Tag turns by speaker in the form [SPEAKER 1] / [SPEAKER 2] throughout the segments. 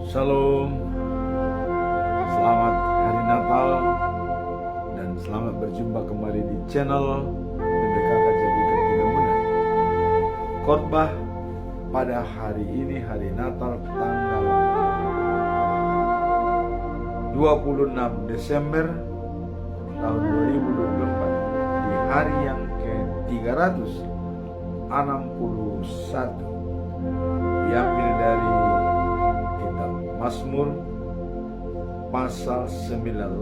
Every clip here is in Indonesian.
[SPEAKER 1] Shalom, selamat hari Natal dan selamat berjumpa kembali di channel MBKK Jabikan Tinambunan. Khotbah pada hari ini, hari Natal tanggal 26 Desember tahun 2024, di hari yang ke-361, diambil dari Mazmur pasal 98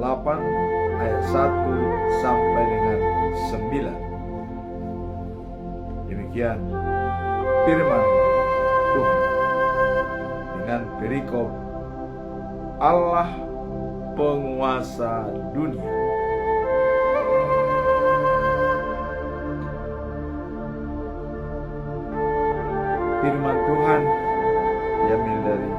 [SPEAKER 1] ayat 1 sampai dengan 9. Demikian firman Tuhan dengan perikop Allah penguasa dunia. Firman Tuhan diambil dari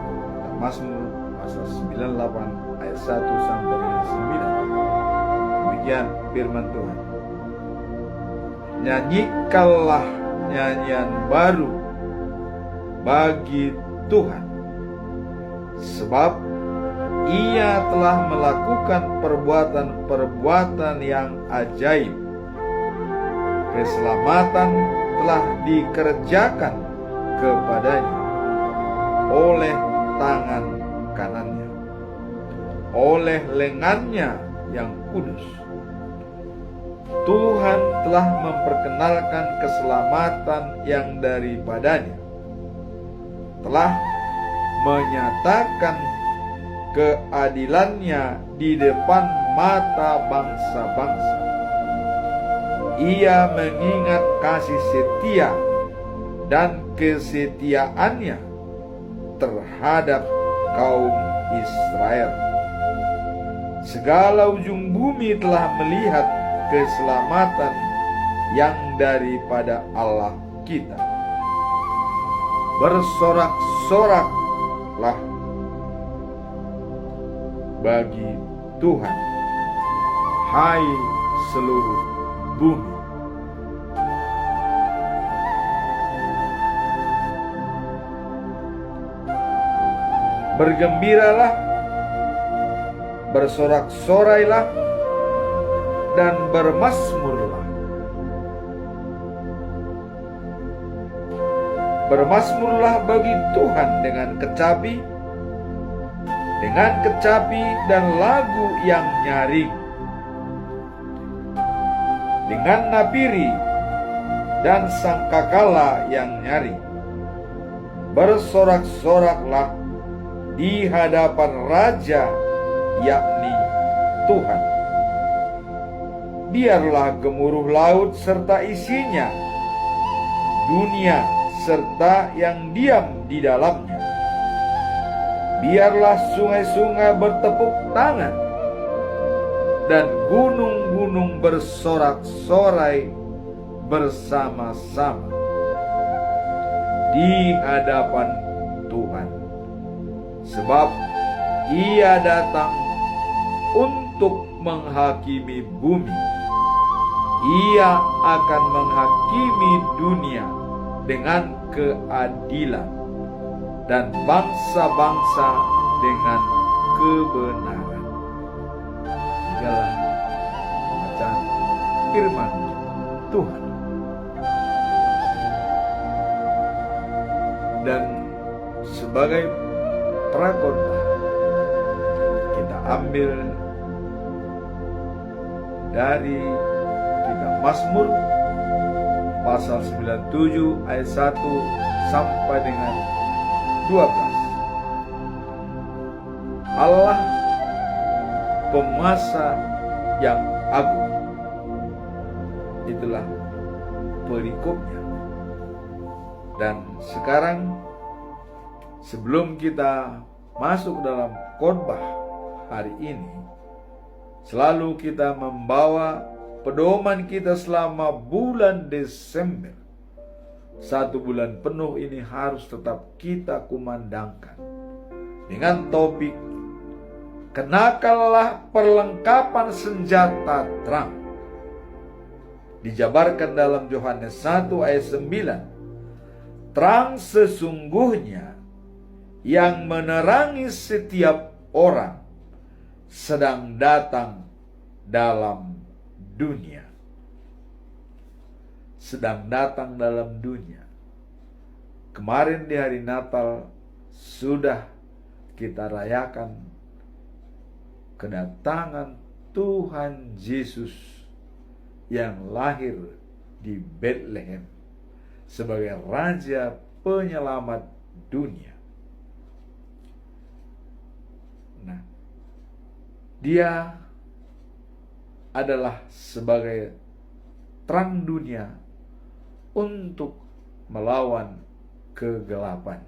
[SPEAKER 1] Mazmur pasal 98 ayat 1 sampai dengan 9. Demikian firman Tuhan. Nyanyikanlah nyanyian baru bagi Tuhan, sebab Ia telah melakukan perbuatan-perbuatan yang ajaib. Keselamatan telah dikerjakan kepadanya oleh tangan kanannya, oleh lengannya yang kudus. Tuhan telah memperkenalkan keselamatan yang daripadanya, telah menyatakan keadilannya di depan mata bangsa-bangsa. Ia mengingat kasih setia dan kesetiaannya terhadap kaum Israel. Segala ujung bumi telah melihat keselamatan yang daripada Allah kita. Bersorak-soraklah bagi Tuhan, hai seluruh bumi. Bergembiralah, bersorak-sorailah, dan bermazmurlah. Bermazmurlah bagi Tuhan dengan kecapi dan lagu yang nyaring, dengan napiri dan sangkakala yang nyaring. Bersorak-soraklah di hadapan Raja, yakni Tuhan. Biarlah gemuruh laut serta isinya, dunia serta yang diam di dalamnya. Biarlah sungai-sungai bertepuk tangan dan gunung-gunung bersorak-sorai bersama-sama di hadapan Tuhan. Sebab Ia datang untuk menghakimi bumi. Ia akan menghakimi dunia dengan keadilan dan bangsa-bangsa dengan kebenaran. Inilah bacaan firman Tuhan. Dan sebagai prakhotbah, kita ambil dari kitab Mazmur pasal 97 ayat 1 sampai dengan 12. Allah penguasa yang agung. Itulah perikopnya. Dan sekarang, sebelum kita masuk dalam khotbah hari ini, selalu kita membawa pedoman kita selama bulan Desember. 1 bulan penuh ini harus tetap kita kumandangkan dengan topik kenakanlah perlengkapan senjata terang. Dijabarkan dalam Yohanes 1 ayat 9. Terang sesungguhnya yang menerangi setiap orang sedang datang dalam dunia. Sedang datang dalam dunia. Kemarin di hari Natal sudah kita rayakan kedatangan Tuhan Yesus yang lahir di Bethlehem sebagai Raja Penyelamat dunia. Nah, Dia adalah sebagai terang dunia untuk melawan kegelapan.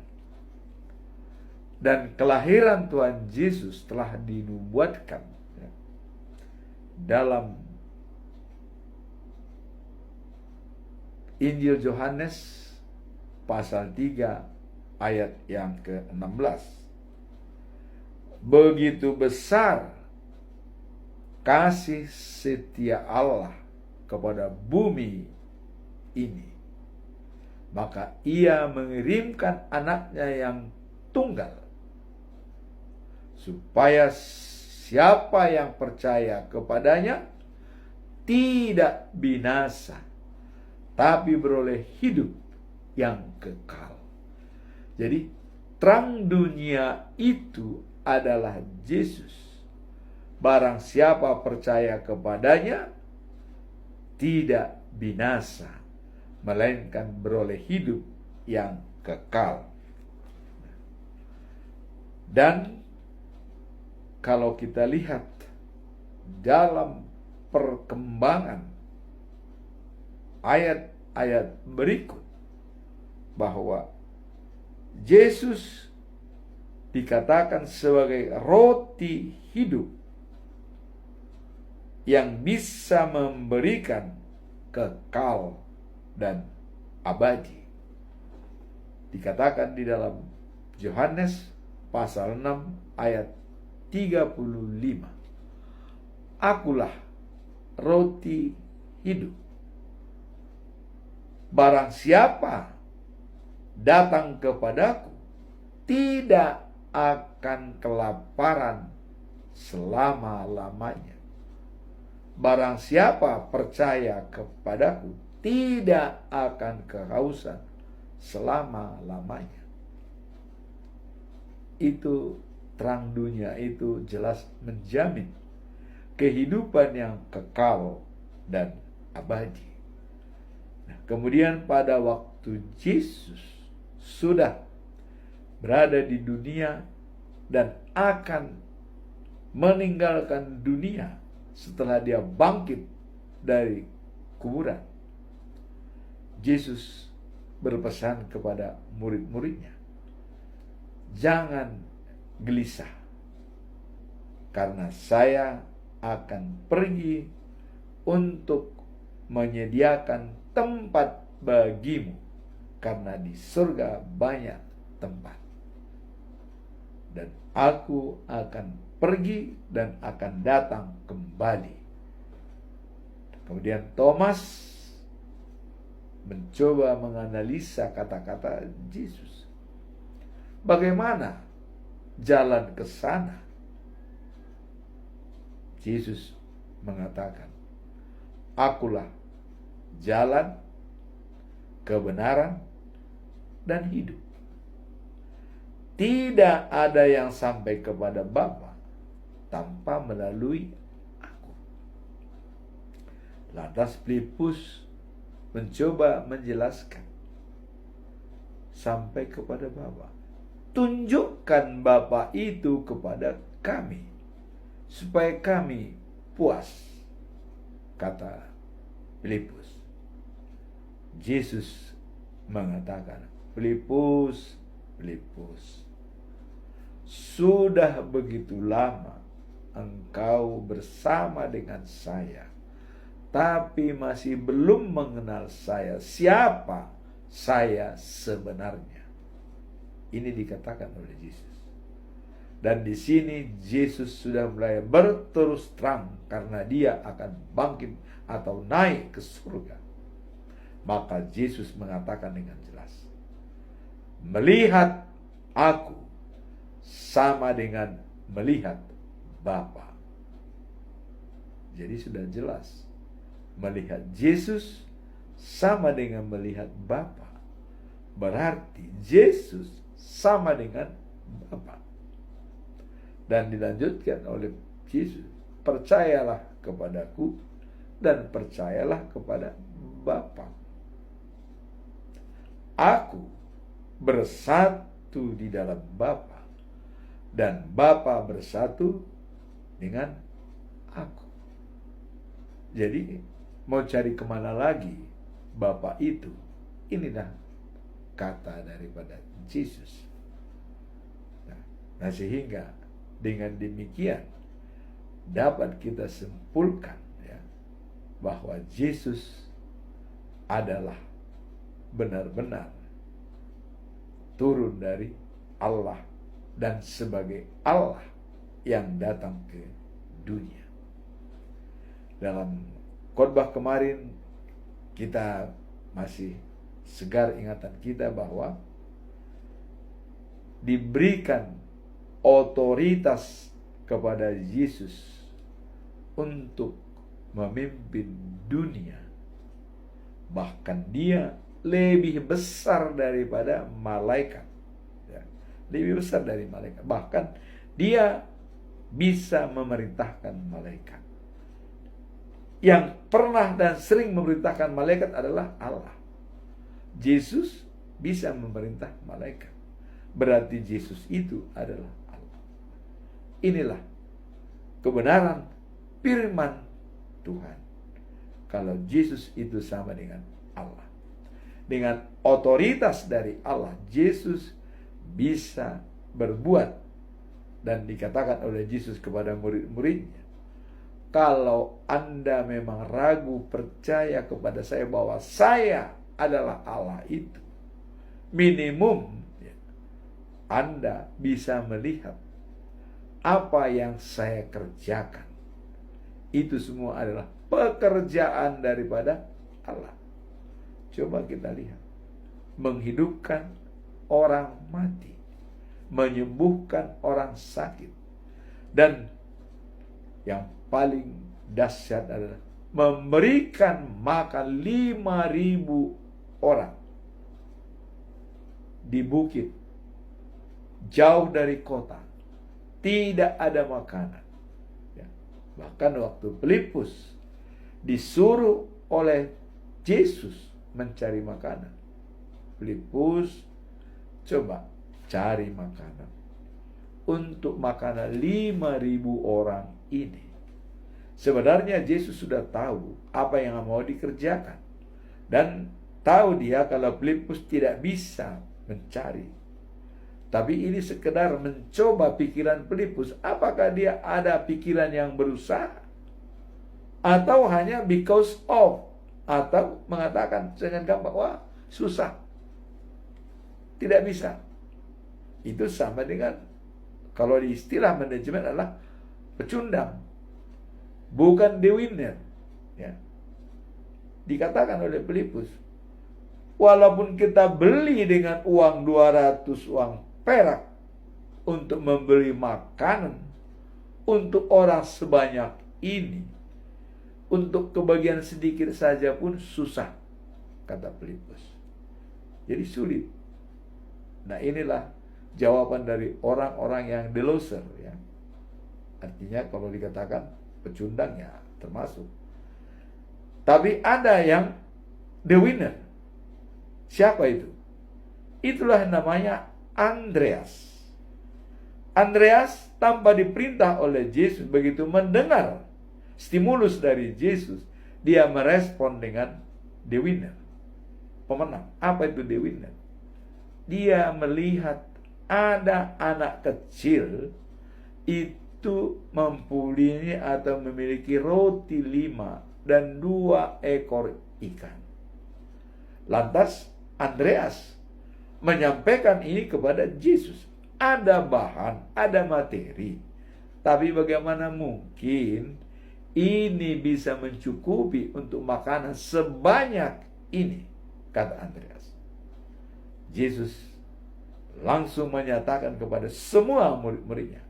[SPEAKER 1] Dan kelahiran Tuhan Yesus telah dinubuatkan dalam Injil Yohanes pasal 3 ayat yang ke-16. Begitu besar kasih setia Allah kepada bumi ini, maka Ia mengirimkan anaknya yang tunggal, supaya siapa yang percaya kepadanya tidak binasa, tapi beroleh hidup yang kekal. Jadi terang dunia itu adalah Yesus. Barang siapa percaya kepadanya tidak binasa, melainkan beroleh hidup yang kekal. Dan kalau kita lihat dalam perkembangan ayat-ayat berikut, bahwa Yesus dikatakan sebagai roti hidup yang bisa memberikan kekal dan abadi. Dikatakan di dalam Yohanes pasal 6 ayat 35. Akulah roti hidup. Barang siapa datang kepadaku tidak akan kelaparan selama-lamanya. Barang siapa percaya kepadaku tidak akan kehausan selama-lamanya. Itu terang dunia itu jelas menjamin kehidupan yang kekal dan abadi. Nah, kemudian pada waktu Yesus sudah berada di dunia dan akan meninggalkan dunia setelah Dia bangkit dari kuburan, Yesus berpesan kepada murid-muridnya, jangan gelisah, karena saya akan pergi untuk menyediakan tempat bagimu, karena di surga banyak tempat. Dan aku akan pergi dan akan datang kembali. Kemudian Thomas mencoba menganalisa kata-kata Yesus. Bagaimana jalan ke sana? Yesus mengatakan, akulah jalan, kebenaran, dan hidup. Tidak ada yang sampai kepada Bapa tanpa melalui aku. Lantas Filipus mencoba menjelaskan sampai kepada Bapa. Tunjukkan Bapa itu kepada kami, supaya kami puas, kata Filipus. Yesus mengatakan, Filipus, sudah begitu lama engkau bersama dengan saya, tapi masih belum mengenal saya, siapa saya sebenarnya. Ini dikatakan oleh Yesus. Dan di sini Yesus sudah mulai berterus terang karena Dia akan bangkit atau naik ke surga. Maka Yesus mengatakan dengan jelas, melihat aku sama dengan melihat Bapa. Jadi sudah jelas, melihat Yesus sama dengan melihat Bapa. Berarti Yesus sama dengan Bapa. Dan dilanjutkan oleh Yesus, percayalah kepadaku dan percayalah kepada Bapa. Aku bersatu di dalam Bapa dan Bapa bersatu dengan aku. Jadi mau cari kemana lagi Bapa itu? Inilah kata daripada Yesus. Nah, sehingga dengan demikian dapat kita simpulkan ya, bahwa Yesus adalah benar-benar turun dari Allah dan sebagai Allah yang datang ke dunia. Dalam khotbah kemarin kita masih segar ingatan kita bahwa diberikan otoritas kepada Yesus untuk memimpin dunia. Bahkan dia lebih besar daripada malaikat. Ya, lebih besar dari malaikat. Bahkan dia bisa memerintahkan malaikat. Yang pernah dan sering memerintahkan malaikat adalah Allah. Yesus bisa memerintah malaikat. Berarti Yesus itu adalah Allah. Inilah kebenaran firman Tuhan. Kalau Yesus itu sama dengan Allah. Dengan otoritas dari Allah, Yesus bisa berbuat. Dan dikatakan oleh Yesus kepada murid-muridnya, kalau Anda memang ragu percaya kepada saya bahwa saya adalah Allah itu, minimum ya, Anda bisa melihat apa yang saya kerjakan. Itu semua adalah pekerjaan daripada Allah. Coba kita lihat. Menghidupkan orang mati, menyembuhkan orang sakit, dan yang paling dahsyat adalah memberikan makan 5.000 orang di bukit jauh dari kota, tidak ada makanan ya. Bahkan waktu Filipus disuruh oleh Yesus mencari makanan, Filipus coba cari makanan untuk makanan 5.000 orang ini. Sebenarnya Yesus sudah tahu apa yang mau dikerjakan. Dan tahu dia kalau Filipus tidak bisa mencari. Tapi ini sekedar mencoba pikiran Filipus. Apakah dia ada pikiran yang berusaha? Atau hanya because of? Atau mengatakan dengan gampang, wah susah, tidak bisa. Itu sama dengan, kalau di istilah manajemen adalah pecundang, bukan the winner ya. Dikatakan oleh Filipus, walaupun kita beli dengan uang 200 uang perak untuk membeli makanan untuk orang sebanyak ini, untuk kebagian sedikit saja pun susah, kata Filipus. Jadi sulit. Nah, inilah jawaban dari orang-orang yang the loser ya. Artinya kalau dikatakan pecundang ya termasuk. Tapi ada yang the winner. Siapa itu? Itulah namanya Andreas. Andreas tanpa diperintah oleh Yesus, begitu mendengar stimulus dari Yesus, dia merespon dengan the winner, pemenang. Apa itu the winner? Dia melihat ada anak kecil itu mempunyai atau memiliki roti 5 dan 2 ekor ikan. Lantas Andreas menyampaikan ini kepada Yesus. Ada bahan, ada materi, tapi bagaimana mungkin ini bisa mencukupi untuk makanan sebanyak ini, kata Andreas. Yesus langsung menyatakan kepada semua murid-muridnya,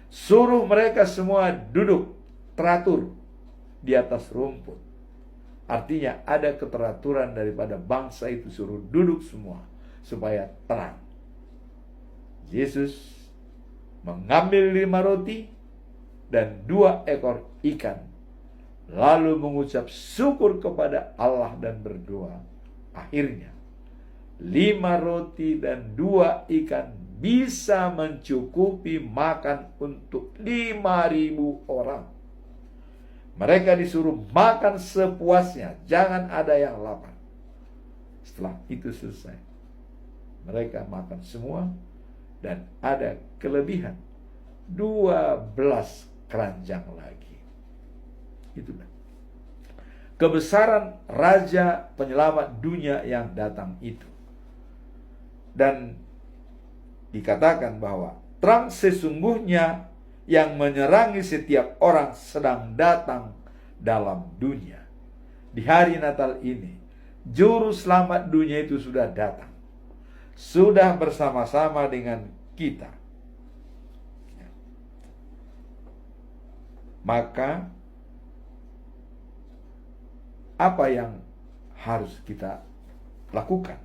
[SPEAKER 1] suruh mereka semua duduk teratur di atas rumput. Artinya ada keteraturan daripada bangsa itu, suruh duduk semua supaya terang. Yesus mengambil 5 roti dan 2 ekor ikan, lalu mengucap syukur kepada Allah dan berdoa. Akhirnya 5 roti dan 2 ikan bisa mencukupi makan untuk 5.000 orang. Mereka disuruh makan sepuasnya, jangan ada yang lapar. Setelah itu selesai, mereka makan semua dan ada kelebihan 12 keranjang lagi. Itulah kebesaran Raja Penyelamat dunia yang datang itu. Dan dikatakan bahwa terang sesungguhnya yang menyerangi setiap orang sedang datang dalam dunia. Di hari Natal ini, Juru Selamat dunia itu sudah datang, sudah bersama-sama dengan kita. Maka apa yang harus kita lakukan?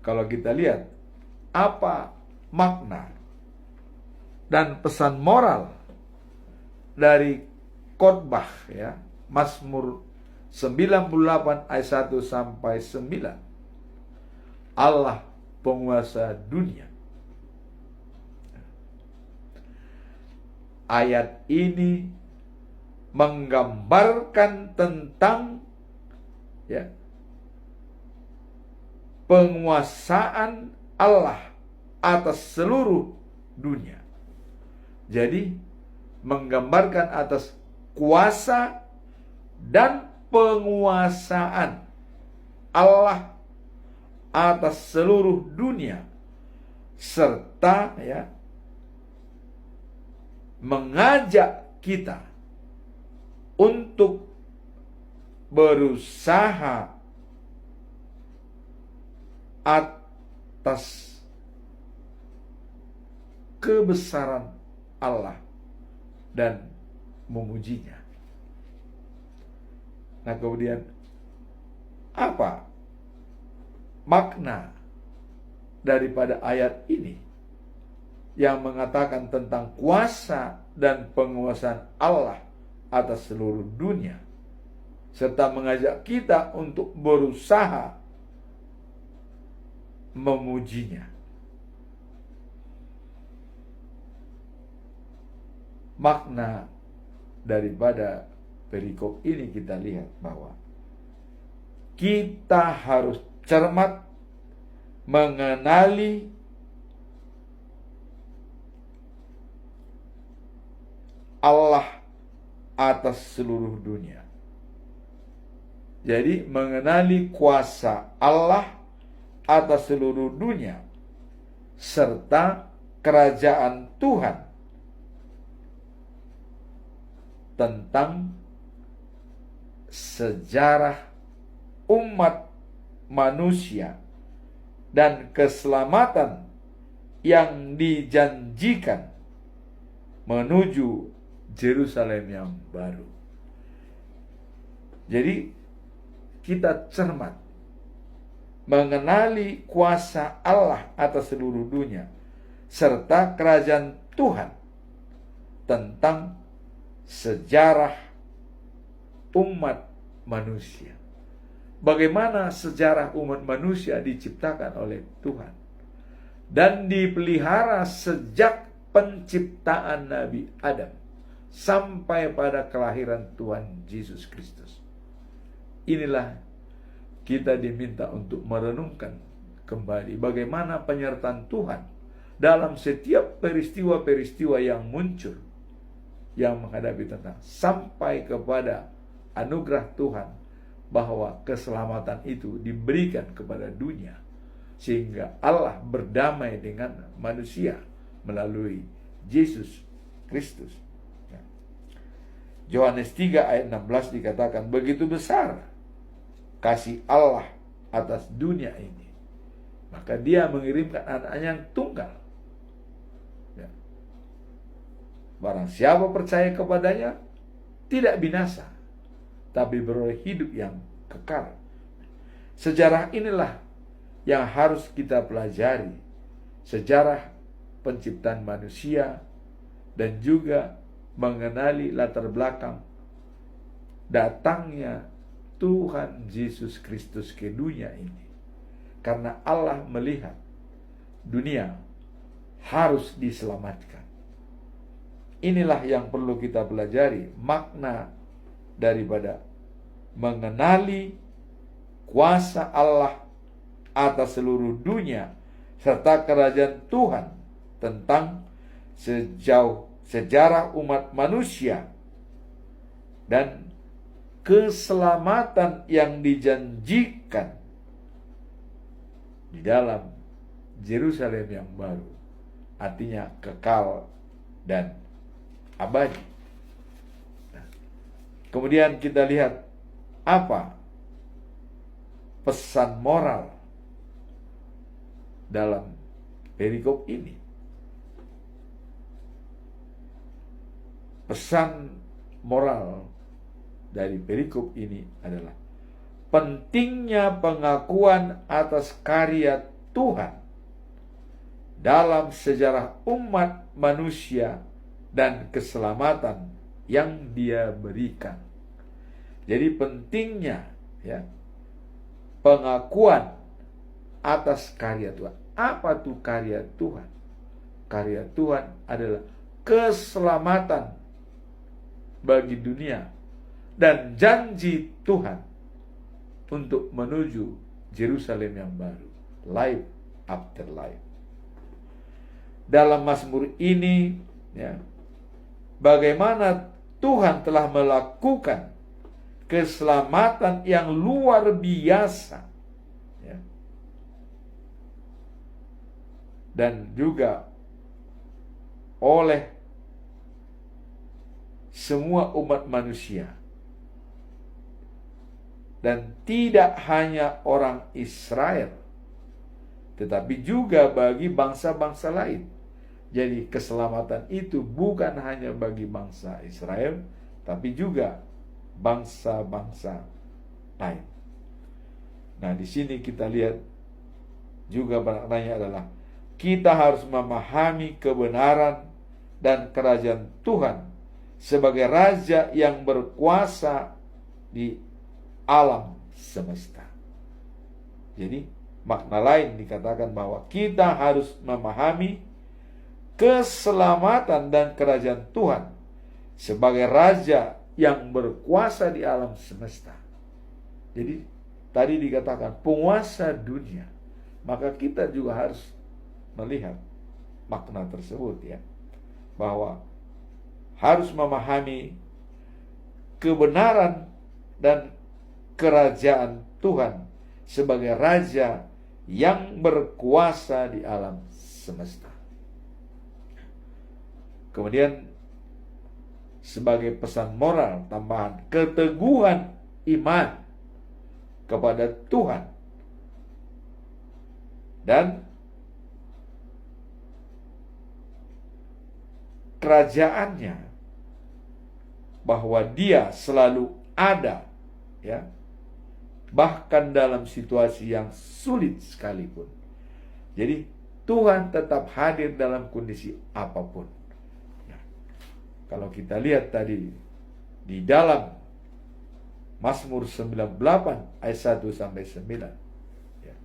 [SPEAKER 1] Kalau kita lihat apa makna dan pesan moral dari khotbah, ya, Mazmur 98 ayat 1 sampai 9. Allah penguasa dunia. Ayat ini menggambarkan tentang, ya, penguasaan Allah atas seluruh dunia. Jadi menggambarkan atas kuasa dan penguasaan Allah atas seluruh dunia, serta, ya, mengajak kita untuk berusaha atas kebesaran Allah dan memujinya. Nah, kemudian apa makna daripada ayat ini yang mengatakan tentang kuasa dan penguasaan Allah atas seluruh dunia, serta mengajak kita untuk berusaha memujinya? Makna daripada perikop ini kita lihat bahwa kita harus cermat mengenali Allah atas seluruh dunia. Jadi mengenali kuasa Allah atas seluruh dunia serta kerajaan Tuhan, tentang sejarah umat manusia dan keselamatan yang dijanjikan menuju Yerusalem yang baru. Jadi kita cermat mengenali kuasa Allah atas seluruh dunia serta kerajaan Tuhan, tentang sejarah umat manusia. Bagaimana sejarah umat manusia diciptakan oleh Tuhan dan dipelihara sejak penciptaan Nabi Adam sampai pada kelahiran Tuhan Yesus Kristus. Inilah kita diminta untuk merenungkan kembali bagaimana penyertaan Tuhan dalam setiap peristiwa-peristiwa yang muncul, yang menghadapi tentang sampai kepada anugerah Tuhan bahwa keselamatan itu diberikan kepada dunia sehingga Allah berdamai dengan manusia melalui Yesus Kristus. Yohanes 3 ayat 16 dikatakan, begitu besar kasih Allah atas dunia ini, maka dia mengirimkan anaknya yang tunggal. Ya. Barang siapa percaya kepadanya tidak binasa, tapi beroleh hidup yang kekal. Sejarah inilah yang harus kita pelajari, sejarah penciptaan manusia, dan juga mengenali latar belakang datangnya Tuhan Yesus Kristus ke dunia ini. Karena Allah melihat dunia harus diselamatkan. Inilah yang perlu kita pelajari, makna daripada mengenali kuasa Allah atas seluruh dunia serta kerajaan Tuhan, tentang sejauh sejarah umat manusia dan keselamatan yang dijanjikan di dalam Yerusalem yang baru, artinya kekal dan abadi. Nah, kemudian kita lihat apa pesan moral dalam perikop ini. Pesan moral dari perikop ini adalah pentingnya pengakuan atas karya Tuhan dalam sejarah umat manusia dan keselamatan yang Dia berikan. Jadi pentingnya ya pengakuan atas karya Tuhan. Apa tuh karya Tuhan? Karya Tuhan adalah keselamatan bagi dunia dan janji Tuhan untuk menuju Yerusalem yang baru, life after life. Dalam Mazmur ini ya, bagaimana Tuhan telah melakukan keselamatan yang luar biasa ya. Dan juga oleh semua umat manusia, dan tidak hanya orang Israel, tetapi juga bagi bangsa-bangsa lain. Jadi keselamatan itu bukan hanya bagi bangsa Israel, tapi juga bangsa-bangsa lain. Nah, di sini kita lihat juga maknanya adalah kita harus memahami kebenaran dan kerajaan Tuhan sebagai raja yang berkuasa di alam semesta. Jadi makna lain dikatakan bahwa kita harus memahami keselamatan dan kerajaan Tuhan sebagai raja yang berkuasa di alam semesta. Jadi tadi dikatakan penguasa dunia, maka kita juga harus melihat makna tersebut ya, bahwa harus memahami kebenaran dan kerajaan Tuhan sebagai raja yang berkuasa di alam semesta. Kemudian sebagai pesan moral tambahan, keteguhan iman kepada Tuhan dan kerajaannya, bahwa Dia selalu ada ya, bahkan dalam situasi yang sulit sekalipun. Jadi Tuhan tetap hadir dalam kondisi apapun ya. Kalau kita lihat tadi di dalam Mazmur 98 ayat 1 sampai 9 ya,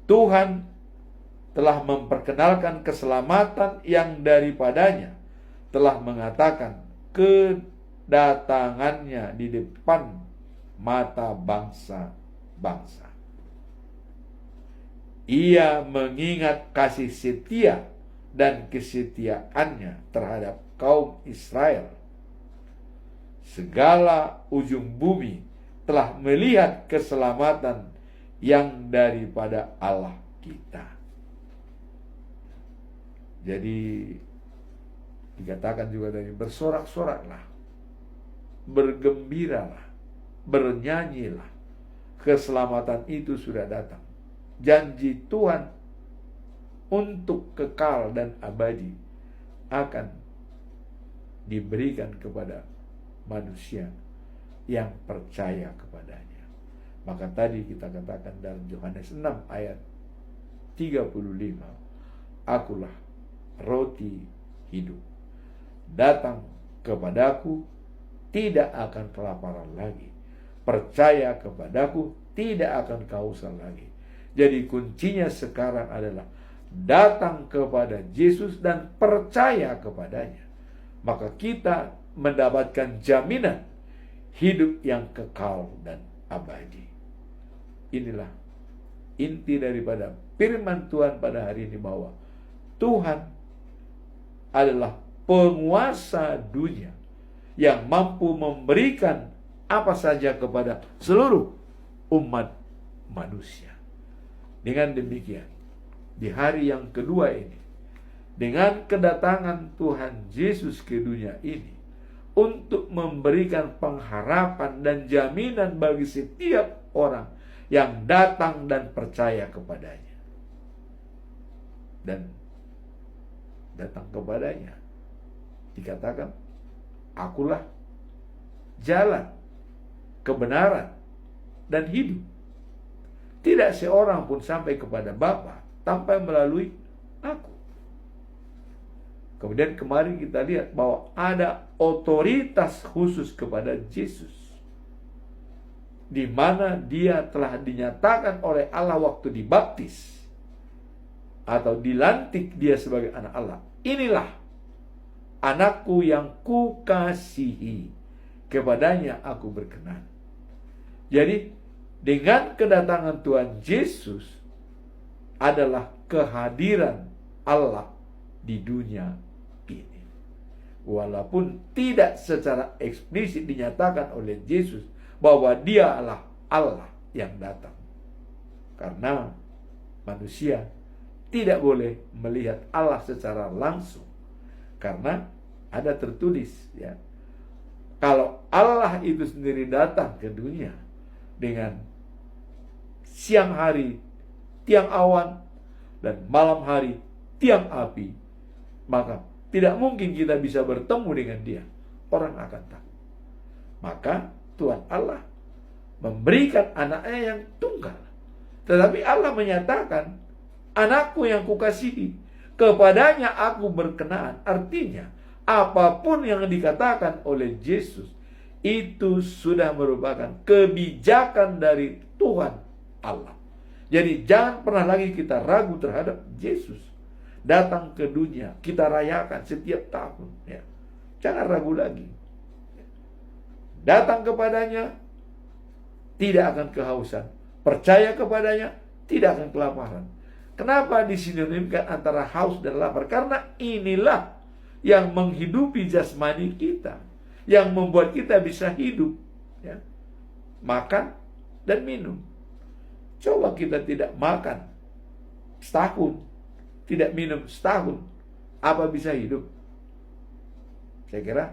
[SPEAKER 1] Tuhan telah memperkenalkan keselamatan yang daripadanya telah mengatakan kedatangannya di depan mata bangsa-bangsa. Ia mengingat kasih setia dan kesetiaannya terhadap kaum Israel. Segala ujung bumi telah melihat keselamatan yang daripada Allah kita. Jadi dikatakan juga tadi, bersorak-soraklah, bergembiralah, bernyanyilah, keselamatan itu sudah datang. Janji Tuhan untuk kekal dan abadi akan diberikan kepada manusia yang percaya kepadanya. Maka tadi kita katakan dalam Yohanes 6 ayat 35, akulah roti hidup. Datang kepadaku, tidak akan kelaparan lagi. Percaya kepadaku, tidak akan kehausan lagi. Jadi kuncinya sekarang adalah datang kepada Yesus dan percaya kepadanya. Maka kita mendapatkan jaminan hidup yang kekal dan abadi. Inilah inti daripada firman Tuhan pada hari ini, bahwa Tuhan adalah penguasa dunia yang mampu memberikan apa saja kepada seluruh umat manusia. Dengan demikian, di hari yang kedua ini, dengan kedatangan Tuhan Yesus ke dunia ini untuk memberikan pengharapan dan jaminan bagi setiap orang yang datang dan percaya kepadanya. Dan datang kepadanya dikatakan, akulah jalan, kebenaran, dan hidup. Tidak seorang pun sampai kepada Bapa tanpa melalui aku. Kemudian kemarin kita lihat bahwa ada otoritas khusus kepada Yesus, di mana dia telah dinyatakan oleh Allah waktu dibaptis atau dilantik dia sebagai anak Allah. Inilah anakku yang kukasihi, kepadanya aku berkenan. Jadi dengan kedatangan Tuhan Yesus adalah kehadiran Allah di dunia ini. Walaupun tidak secara eksplisit dinyatakan oleh Yesus bahwa dia adalah Allah yang datang. Karena manusia tidak boleh melihat Allah secara langsung. Karena ada tertulis, ya, kalau Allah itu sendiri datang ke dunia dengan siang hari tiang awan dan malam hari tiang api, maka tidak mungkin kita bisa bertemu dengan dia. Orang akan takut. Maka Tuhan Allah memberikan anaknya yang tunggal. Tetapi Allah menyatakan, anakku yang kukasihi, kepadanya aku berkenan. Artinya, apapun yang dikatakan oleh Yesus, itu sudah merupakan kebijakan dari Tuhan Allah. Jadi jangan pernah lagi kita ragu terhadap Yesus datang ke dunia. Kita rayakan setiap tahun, ya. Jangan ragu lagi. Datang kepadanya, tidak akan kehausan. Percaya kepadanya, tidak akan kelaparan. Kenapa disinonimkan antara haus dan lapar? Karena inilah yang menghidupi jasmani kita, yang membuat kita bisa hidup, ya. Makan dan minum. Coba kita tidak makan setahun, tidak minum setahun, apa bisa hidup? Saya kira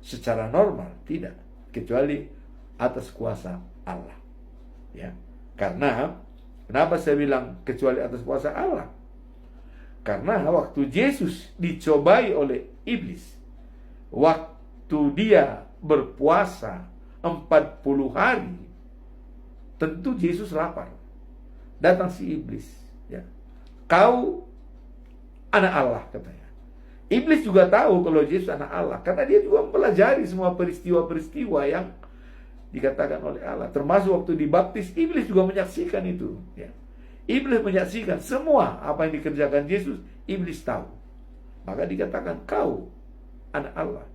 [SPEAKER 1] secara normal tidak, kecuali atas kuasa Allah, ya. Karena kenapa saya bilang kecuali atas kuasa Allah? Karena waktu Yesus dicobai oleh iblis, waktu dia berpuasa 40 hari, tentu Yesus lapar. Datang si iblis, ya. Kau anak Allah, katanya. Iblis juga tahu kalau Yesus anak Allah, karena dia juga mempelajari semua peristiwa-peristiwa yang dikatakan oleh Allah. Termasuk waktu dibaptis, iblis juga menyaksikan itu, ya. Iblis menyaksikan semua apa yang dikerjakan Yesus, iblis tahu. Maka dikatakan kau anak Allah.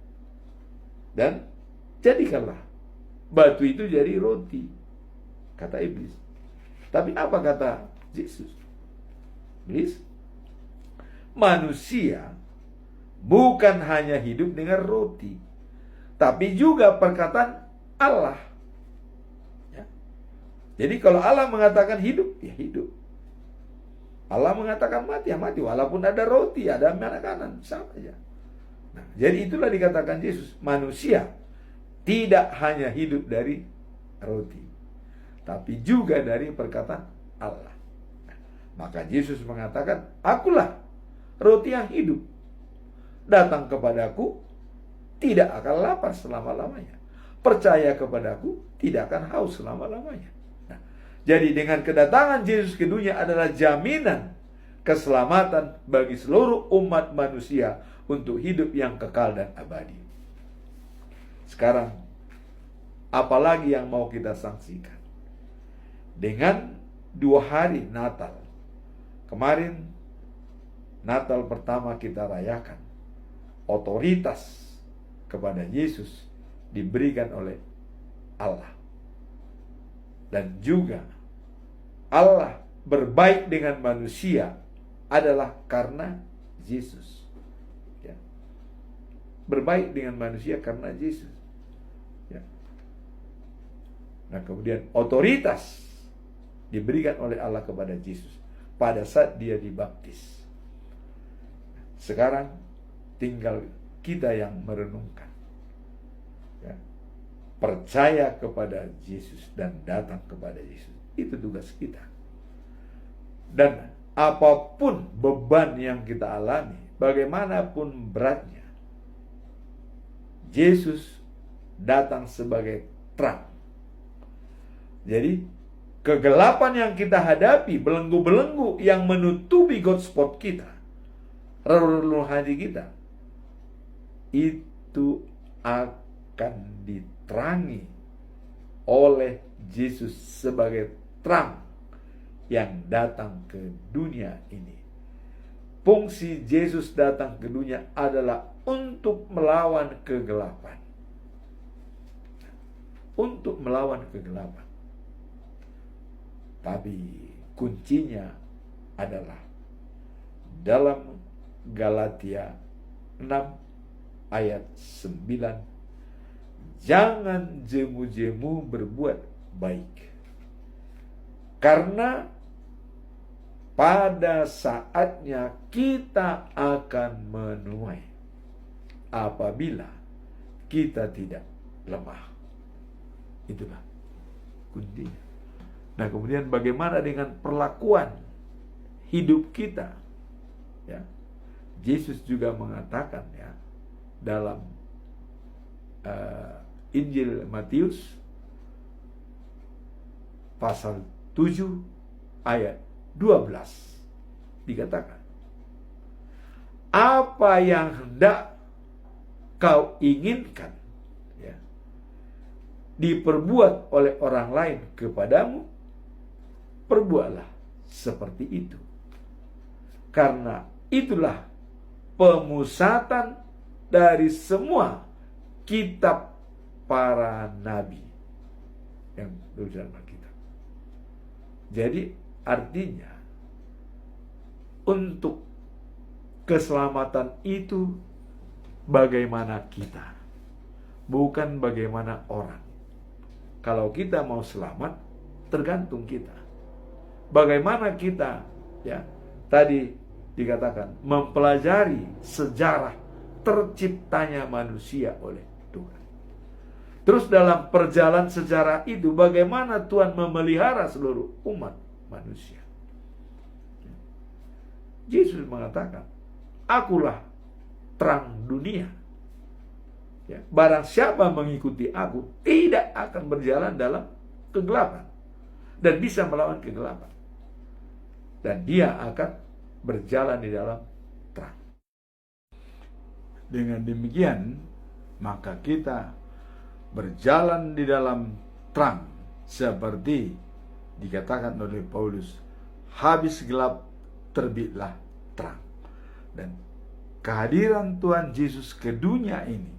[SPEAKER 1] Dan jadikanlah batu itu jadi roti, kata iblis. Tapi apa kata Yesus? Iblis, manusia bukan hanya hidup dengan roti, tapi juga perkataan Allah, ya. Jadi kalau Allah mengatakan hidup, ya hidup. Allah mengatakan mati, ya mati. Walaupun ada roti, ada makanan, sama saja. Nah, jadi itulah dikatakan Yesus, manusia tidak hanya hidup dari roti, tapi juga dari perkataan Allah. Maka Yesus mengatakan, akulah roti yang hidup. Datang kepadaku, tidak akan lapar selama-lamanya. Percaya kepadaku, tidak akan haus selama-lamanya. Nah, jadi dengan kedatangan Yesus ke dunia adalah jaminan keselamatan bagi seluruh umat manusia untuk hidup yang kekal dan abadi. Sekarang, apalagi yang mau kita saksikan? Dengan 2 hari Natal. Kemarin, Natal pertama kita rayakan. Otoritas kepada Yesus diberikan oleh Allah. Dan juga Allah berbaik dengan manusia adalah karena Yesus. Ya. Berbaik dengan manusia karena Yesus. Ya. Nah, kemudian otoritas diberikan oleh Allah kepada Yesus pada saat dia dibaptis. Sekarang tinggal kita yang merenungkan. Ya. Percaya kepada Yesus dan datang kepada Yesus. Itu tugas kita. Dan apapun beban yang kita alami, bagaimanapun beratnya, Yesus datang sebagai terang. Jadi, kegelapan yang kita hadapi, belenggu-belenggu yang menutupi God spot kita, relung hati kita, itu akan diterangi oleh Yesus sebagai terang yang datang ke dunia ini. Fungsi Yesus datang ke dunia adalah untuk melawan kegelapan. Untuk melawan kegelapan. Tapi kuncinya adalah dalam Galatia 6 ayat 9. Jangan jemu-jemu berbuat baik. Karena pada saatnya kita akan menuai apabila kita tidak lemah. Itulah kuncinya. Nah, kemudian bagaimana dengan perlakuan hidup kita? Ya. Yesus juga mengatakan ya dalam Injil Matius pasal 7 ayat 12 dikatakan, apa yang hendak kau inginkan ya, diperbuat oleh orang lain kepadamu, perbuatlah seperti itu. Karena itulah pemusatan dari semua kitab para nabi yang ditulis dalam Alkitab. Jadi artinya untuk keselamatan itu bagaimana kita, bukan bagaimana orang. Kalau kita mau selamat, tergantung kita. Bagaimana kita, ya, tadi dikatakan mempelajari sejarah terciptanya manusia oleh Tuhan. Terus dalam perjalanan sejarah itu bagaimana Tuhan memelihara seluruh umat manusia. Yesus mengatakan, akulah terang dunia. Ya, barang siapa mengikuti aku tidak akan berjalan dalam kegelapan dan bisa melawan kegelapan. Dan dia akan berjalan di dalam terang. Dengan demikian, maka kita berjalan di dalam terang seperti dikatakan oleh Paulus, habis gelap terbitlah terang. Dan kehadiran Tuhan Yesus ke dunia ini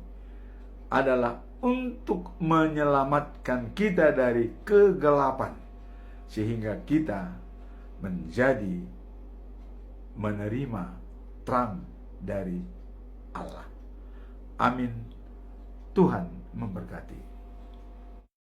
[SPEAKER 1] adalah untuk menyelamatkan kita dari kegelapan sehingga kita menjadi menerima terang dari Allah. Amin. Tuhan memberkati.